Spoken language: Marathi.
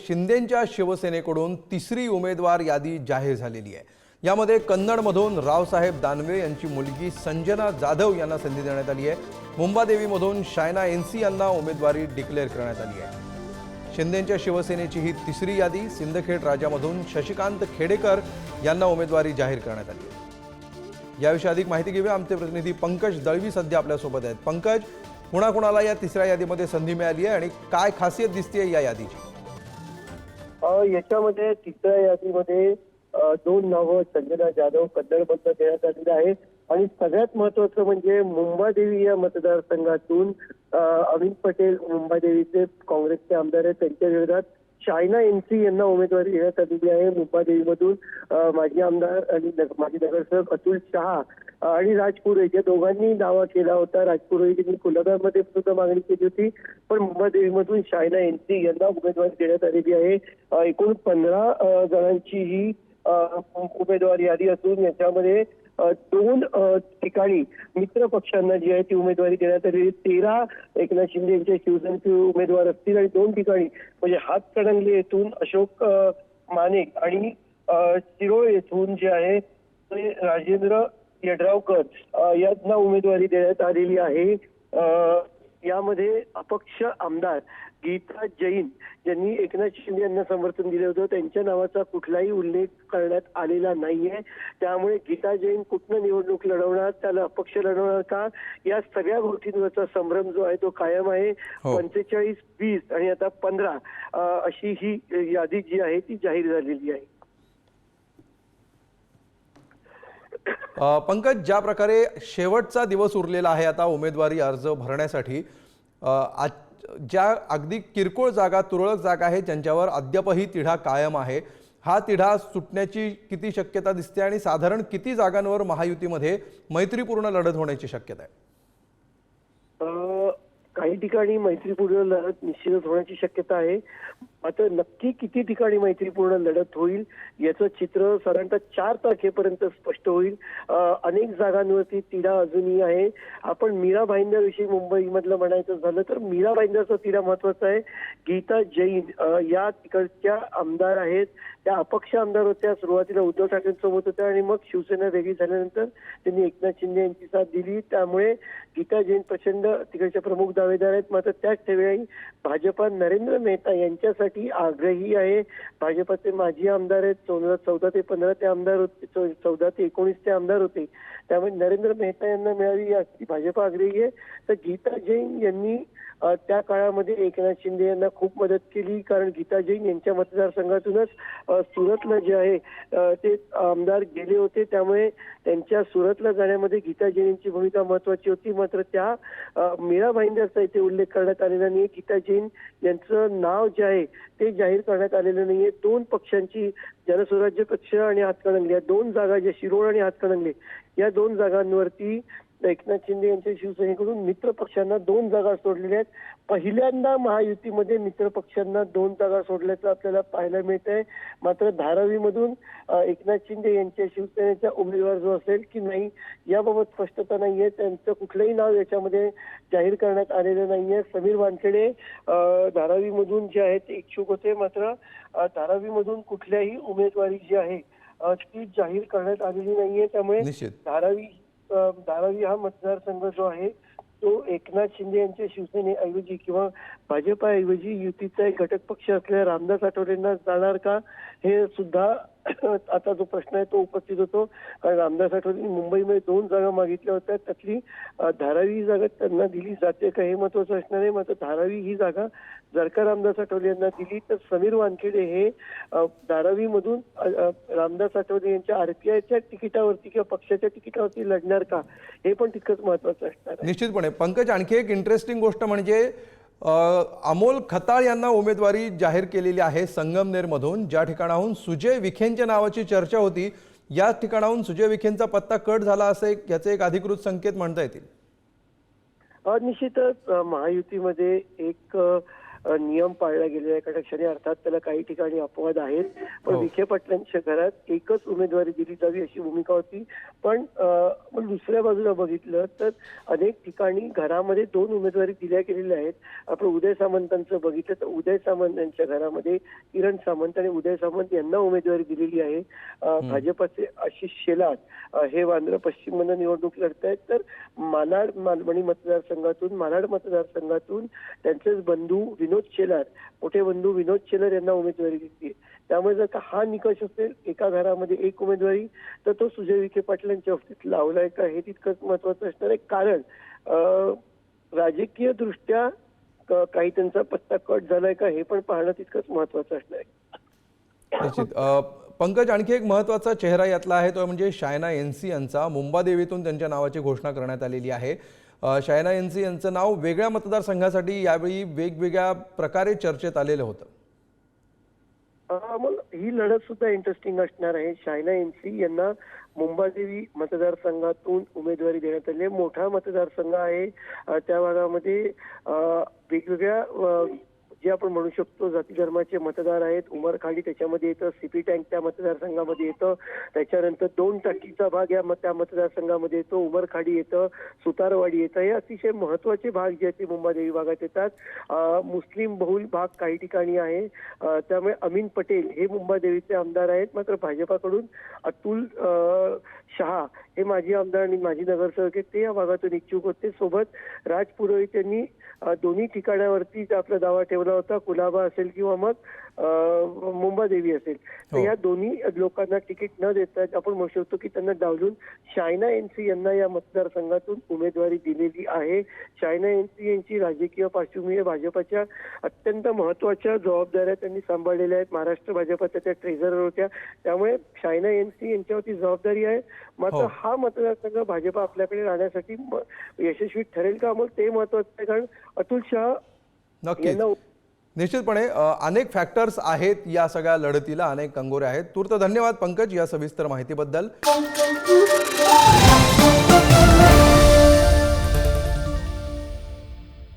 शिंदेंच्या शिवसेनेकडून तिसरी उमेदवार यादी जाहीर झालेली आहे। यामध्ये कन्नडमधून रावसाहेब दानवे यांची मुलगी संजना जाधव यांना संधी देण्यात आली आहे। मुंबादेवीमधून शायना एनसी यांना उमेदवारी डिक्लेअर करण्यात आली आहे। शिंदेंच्या शिवसेनेची ही तिसरी यादी। सिंदखेड राजामधून शशिकांत खेडेकर यांना उमेदवारी जाहीर करण्यात आली आहे। याविषयी अधिक माहिती घेऊया। आमचे प्रतिनिधी पंकज दळवी सध्या आपल्या सोबत आहेत। पंकज, कुणाकुणाला या तिसऱ्या यादीमध्ये संधी मिळाली आहे आणि काय खासियत दिसते या यादीची? याच्यामध्ये तिसऱ्या यादीमध्ये दोन नावं संजना जाधव कन्नडमधून देण्यात आलेली आहे आणि सगळ्यात महत्वाचं म्हणजे मुंबादेवी या मतदारसंघातून अमित पटेल मुंबादेवीचे काँग्रेसचे आमदार आहेत, त्यांच्या विरोधात शायना एनसी यांना उमेदवारी देण्यात आलेली आहे। मुंबादेवीमधून माजी आमदार आणि माजी नगरसेवक अतुल शहा आणि राजपुरोहित या दोघांनी दावा केला होता। राजपुरोहित कुलाब्यामध्ये सुद्धा मागणी केली होती, पण मुंबादेवीमधून शायना एनसी यांना उमेदवारी देण्यात आलेली आहे। एकूण 15 जणांची ही उमेदवारी यादी असून याच्यामध्ये दोन ठिकाणी मित्र पक्षांना जी आहे ती उमेदवारी देण्यात आलेली। 13 एकनाथ शिंदे यांच्या शिवसेनेचे उमेदवार असतील आणि दोन ठिकाणी म्हणजे हातकणंगले येथून अशोक मानेक आणि शिरोळ येथून जे आहे ते राजेंद्र यड्रावकर यांना उमेदवारी देण्यात आलेली आहे। यामध्ये अपक्ष आमदार गीता जैन ज्यांनी एकनाथ शिंदे यांना समर्थन दिले होतं त्यांच्या नावाचा कुठलाही उल्लेख करण्यात आलेला नाहीये। त्यामुळे गीता जैन कुठनं निवडणूक लढवणार, त्याला अपक्ष लढवणार का, या सगळ्या गोष्टींवरचा संभ्रम जो आहे तो कायम आहे। 45, 20 आणि आता 15 अशी ही यादी जी आहे ती जाहीर झालेली आहे। पंकज, ज्या प्रकारे शेवटचा दिवस उरलेला आहे आता उमेदवारी अर्ज भरण्यासाठी, ज्या अगदी किरकोळ जागा तुरळक जागा आहेत ज्यांच्यावर अद्यापही तिढा कायम आहे, हा तिढा सुटण्याची किती शक्यता दिसते आणि साधारण किती जागांवर महायुतीमध्ये मैत्रीपूर्ण लढत होण्याची शक्यता आहे? काही ठिकाणी मैत्रीपूर्ण लढत निश्चितच होण्याची शक्यता आहे, मात्र नक्की किती ठिकाणी मैत्रीपूर्ण लढत होईल याचं चित्र साधारणतः 4 तारखेपर्यंत स्पष्ट होईल। अनेक जागांवरती तिढा अजूनही आहे। आपण मीरा भाईंदरविषयी मुंबईमधलं म्हणायचं झालं तर मीरा भाईंदरचा तिढा महत्वाचा आहे। गीता जैन या तिकडच्या आमदार आहेत, त्या अपक्ष आमदार होत्या, सुरुवातीला उद्धव ठाकरेंसोबत होत्या आणि मग शिवसेना वेगळी झाल्यानंतर त्यांनी एकनाथ शिंदे यांची साथ दिली। त्यामुळे गीता जैन प्रचंड तिकडच्या प्रमुख दावेदार आहेत, मात्र त्याच वेळी भाजपा नरेंद्र मेहता यांच्यासाठी आग्रही आहे। भाजपचे माजी आमदार आहेत, 2014 ते 15 ते आमदार होते, 14 ते 19 ते आमदार होते, त्यामुळे नरेंद्र मेहता यांना मिळावी याची भाजप आग्रही आहे। तर गीता जैन यांनी त्या काळामध्ये एकनाथ शिंदे यांना खूप मदत केली, कारण गीता जैन यांच्या मतदारसंघातूनच सुरतला जे आहे ते आमदार गेले होते, त्यामुळे त्यांच्या सुरतला जाण्यामध्ये गीता जैन यांची भूमिका महत्वाची होती। मात्र त्या मीरा भाईंदरचा इथे उल्लेख करण्यात आलेला नाही। गीता जैन यांचं नाव जे आहे ते जाहीर करण्यात आलेलं नाहीये। दोन पक्षांची, जनस्वराज्य पक्ष आणि हातकणंगले या दोन जागा, ज्या शिरोळ आणि हातकणंगले या दोन जागांवरती एकनाथ शिंदे यांच्या शिवसेनेकडून मित्र पक्षांना 2 जागा सोडलेल्या आहेत। पहिल्यांदा महायुतीमध्ये मित्र पक्षांना 2 जागा सोडल्याचं आपल्याला पाहायला मिळत आहे। मात्र धारावीमधून एकनाथ शिंदे यांच्या शिवसेनेचा उमेदवार जो असेल की नाही याबाबत स्पष्टता नाहीये। त्यांचं कुठलंही नाव याच्यामध्ये जाहीर करण्यात आलेलं नाहीये। समीर वानखेडे धारावीमधून जे आहेत ते इच्छुक होते, मात्र धारावीमधून कुठल्याही उमेदवारी जी आहे ती जाहीर करण्यात आलेली नाहीये। त्यामुळे धारावी हा मतदारसंघ जो आहे तो एकनाथ शिंदे यांच्या शिवसेनेऐवजी किंवा भाजपाऐवजी युतीचा एक घटक पक्ष असलेल्या रामदास आठवलेंना जाणार का, हे सुद्धा आता जो प्रश्न आहे तो उपस्थित होतो। कारण रामदास आठवलेंनी मुंबईमध्ये 2 जागा मागितल्या होत्या, त्यातली धारावी जागा त्यांना दिली जाते का हे महत्वाचं असणार आहे। मात्र धारावी ही जागा जर का रामदास आठवले यांना दिली तर समीर वानखेडे हे धारावीमधून रामदास आठवले यांच्या आरपीआयच्या तिकिटावरती किंवा पक्षाच्या तिकिटावरती लढणार का, हे पण तितकंच महत्वाचं असणार आहे। निश्चितपणे पंकज, आणखी एक इंटरेस्टिंग गोष्ट म्हणजे अमोल खताळ यांना उमेदवारी जाहीर केलेली आहे संगमनेरमधून, ज्या ठिकाणाहून सुजय विखेंच्या नावाची चर्चा होती। या ठिकाणाहून सुजय विखेंचा पत्ता कट झाला असे याचे एक अधिकृत संकेत म्हणता येतील? निश्चितच महायुतीमध्ये एक नियम पाळला गेलेला आहे कटाक्षाने. अर्थात त्याला काही ठिकाणी अपवाद आहेत, पण हो. विखे पाटलांच्या घरात एकच उमेदवारी दिली जावी अशी भूमिका होती. पण मग दुसऱ्या बाजूला बघितलं तर अनेक ठिकाणी घरामध्ये 2 उमेदवारी दिल्या गेलेल्या आहेत. आपण उदय सामंतांचं बघितलं तर उदय सामंत यांच्या घरामध्ये किरण सामंत आणि उदय सामंत यांना उमेदवारी दिलेली आहे. भाजपचे आशिष शेलार हे वांद्रे पश्चिम मधून निवडणूक लढतायत, तर मालाड मालवणी मतदारसंघातून त्यांचेच बंधू विनोद शेलार, मोठे बंधू विनोद शेलार यांना उमेदवारी दिली. त्यामुळे जर का हा निकष असेल एका घरामध्ये एक उमेदवारी, तर तो सुजय विखे पाटलांच्या बाबतीत लावलाय का हे तितकंच महत्वाचं असणार आहे. कारण राजकीय दृष्ट्या काही त्यांचा पत्ता कट झालाय का हे पण पाहणं तितकंच महत्वाचं असणार आहे. निश्चित. पंकज, आणखी एक महत्त्वाचा चेहरा यातला आहे तो म्हणजे शायना एनसी यांचा. मुंबादेवीतून त्यांच्या नावाची घोषणा करण्यात आलेली आहे. शायना एनसी यांचं नाव वेगळ्या मतदारसंघासाठी यावेळी वेगवेगळ्या प्रकारे चर्चेत आलेलं होतं. मग ही लढत सुद्धा इंटरेस्टिंग असणार आहे. शायना एनसी यांना मुंबादेवी मतदारसंघातून उमेदवारी देण्यात आली आहे. मोठा मतदारसंघ आहे. त्या भागामध्ये वेगवेगळ्या जे आपण म्हणू शकतो जाती धर्माचे मतदार आहेत. उमरखाडी त्याच्यामध्ये येतं, सीपी टँक त्या मतदारसंघामध्ये येतं, त्याच्यानंतर 2 टाकीचा भाग त्या मतदारसंघामध्ये येतो, उमरखाडी येतं, सुतारवाडी येतं. हे अतिशय महत्वाचे भाग जे आहेत ते मुंबादेवी भागात येतात. मुस्लिम बहुल भाग काही ठिकाणी आहे. त्यामुळे अमीन पटेल हे मुंबादेवीचे आमदार आहेत. मात्र भाजपाकडून अतुल शहा हे माजी आमदार आणि माजी नगरसेवक आहेत, ते या भागातून इच्छुक होते. सोबत राज पुरोहित यांनी दोन्ही ठिकाणावरती आपला दावा ठेवला होता, कुलाबा असेल किंवा मग मुंबादेवी असेल. तर या दोन्ही लोकांना तिकीट न देता आपण म्हणू शकतो की त्यांना डावलून शायना एनसी यांना या मतदारसंघातून उमेदवारी दिलेली आहे. शायना एनसी यांची राजकीय पार्श्वभूमी भाजपच्या अत्यंत महत्वाच्या जबाबदाऱ्या त्यांनी सांभाळलेल्या आहेत. महाराष्ट्र भाजपच्या त्या ट्रेझरर होत्या, त्यामुळे शायना एनसी यांच्यावरती जबाबदारी आहे. मात्र हा मतदारसंघ भाजप आपल्याकडे राहण्यासाठी यशस्वी ठरेल का, मग ते महत्वाचं आहे. कारण अतुल शहा नक्कीच, निश्चितपणे अनेक फॅक्टर्स आहेत या सगळ्या लढतीला, अनेक कंगोरे आहेत. तूर्त धन्यवाद पंकज या सविस्तर माहितीबद्दल.